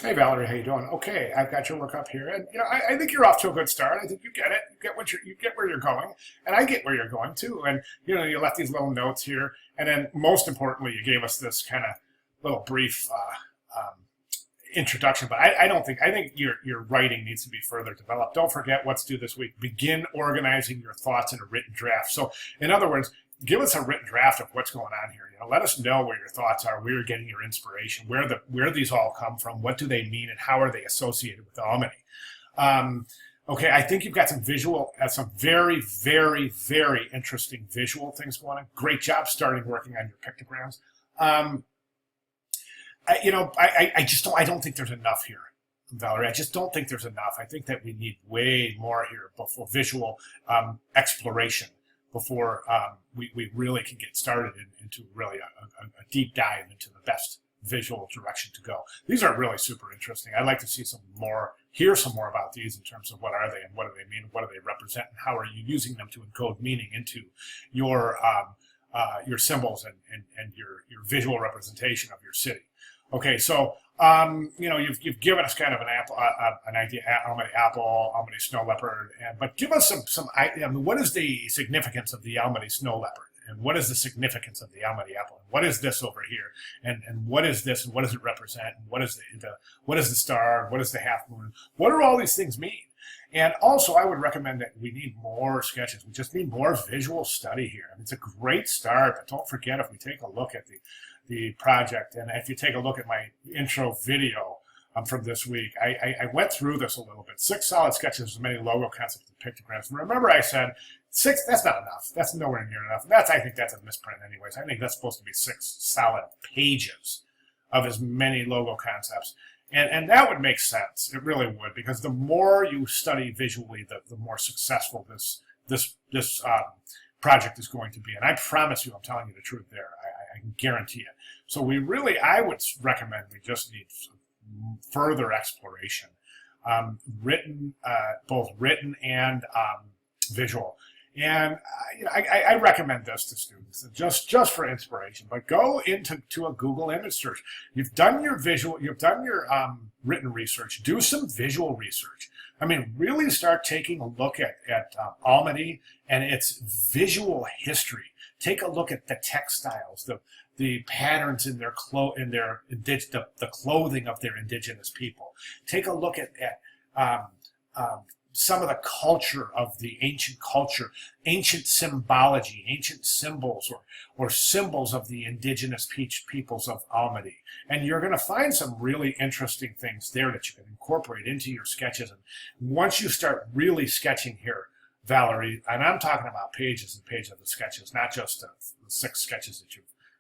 Hey Valerie, how you doing? Okay, I've got your work up here, and I think you're off to a good start. I think you get it. You get you get where you're going, and I get where you're going too. And you left these little notes here, and then most importantly, you gave us this kind of little brief introduction. But I don't think I think your writing needs to be further developed. Don't forget what's due this week. Begin organizing your thoughts in a written draft. So, in other words, give us a written draft of what's going on here. Let us know where your thoughts are, where you're getting your inspiration, where these all come from, what do they mean, and how are they associated with Almany. Okay, I think you've got some very, very, very interesting visual things going on. Great job starting working on your pictograms. I don't think there's enough here, Valerie. I just don't think there's enough. I think that we need way more here before visual exploration, before we really can get started into really a deep dive into the best visual direction to go. These are really super interesting. I'd like to see hear some more about these in terms of what are they and what do they mean, what do they represent, and how are you using them to encode meaning into your symbols and your visual representation of your city. Okay, so you've given us kind of an idea, Almany snow leopard, but give us what is the significance of the Almany snow leopard, and what is the significance of the Almany apple, and what is this over here, and what is this, and what does it represent, and what is the star, what is the half moon, what do all these things mean? And also, I would recommend that we need more sketches. We just need more visual study here. I mean, it's a great start, but don't forget, if we take a look at the project, and if you take a look at my intro video from this week, I went through this a little bit. 6 solid sketches with many logo concepts and pictograms. And remember I said 6, that's not enough. That's nowhere near enough. I think that's a misprint anyways. I think that's supposed to be 6 solid pages of as many logo concepts. And that would make sense. It really would, because the more you study visually, the more successful this project is going to be. And I promise you, I'm telling you the truth there. I can guarantee it. So I would recommend we just need some further exploration, both written and visual. And I recommend this to students just for inspiration. But go into a Google image search. You've done your written research. Do some visual research. I mean, really start taking a look at Almany and its visual history. Take a look at the textiles, the patterns in the clothing of their indigenous people. Take a look at some of the culture of the ancient symbology, ancient symbols, or symbols of the indigenous peoples of Almany. And you're going to find some really interesting things there that you can incorporate into your sketches. And once you start really sketching here, Valerie, and I'm talking about pages and pages of the sketches, not just the 6 sketches that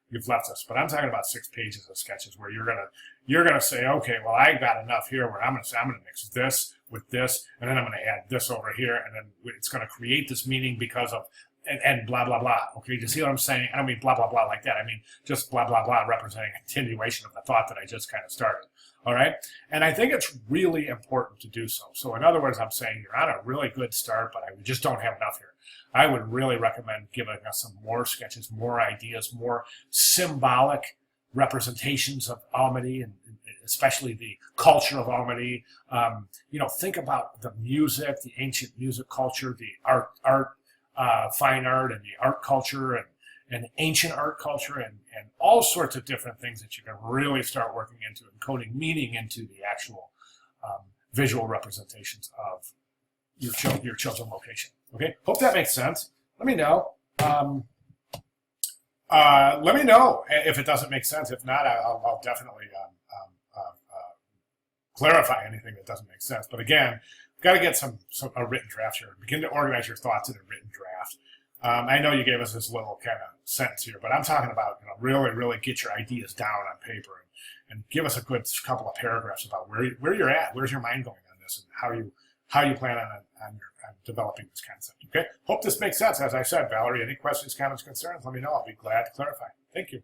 you've left us, but I'm talking about 6 pages of sketches where you're gonna say, okay, well, I got enough here where I'm gonna mix this with this, and then I'm gonna add this over here, and then it's gonna create this meaning because of and blah blah blah. Okay, do you see what I'm saying? I don't mean blah blah blah like that. I mean just blah blah blah representing a continuation of the thought that I just kind of started. All right, and I think it's really important to do so. So in other words, I'm saying you're on a really good start, but we just don't have enough here. I would really recommend giving us some more sketches, more ideas, more symbolic representations of Almany, and especially the culture of Almany. Think about the music, the ancient music culture, the fine art, and the art culture, and ancient art culture, and all sorts of different things that you can really start working into and coding meaning into the actual visual representations of your chosen location. Okay, hope that makes sense. Let me know. Let me know if it doesn't make sense. If not, I'll definitely clarify anything that doesn't make sense. But again, got to get a written draft here. Begin to organize your thoughts in a written draft. I know you gave us this little kind of sentence here, but I'm talking about really, really get your ideas down on paper and give us a good couple of paragraphs about where you're at, where's your mind going on this, and how you plan on developing this concept. Okay, hope this makes sense. As I said, Valerie, any questions, comments, concerns, let me know. I'll be glad to clarify. Thank you.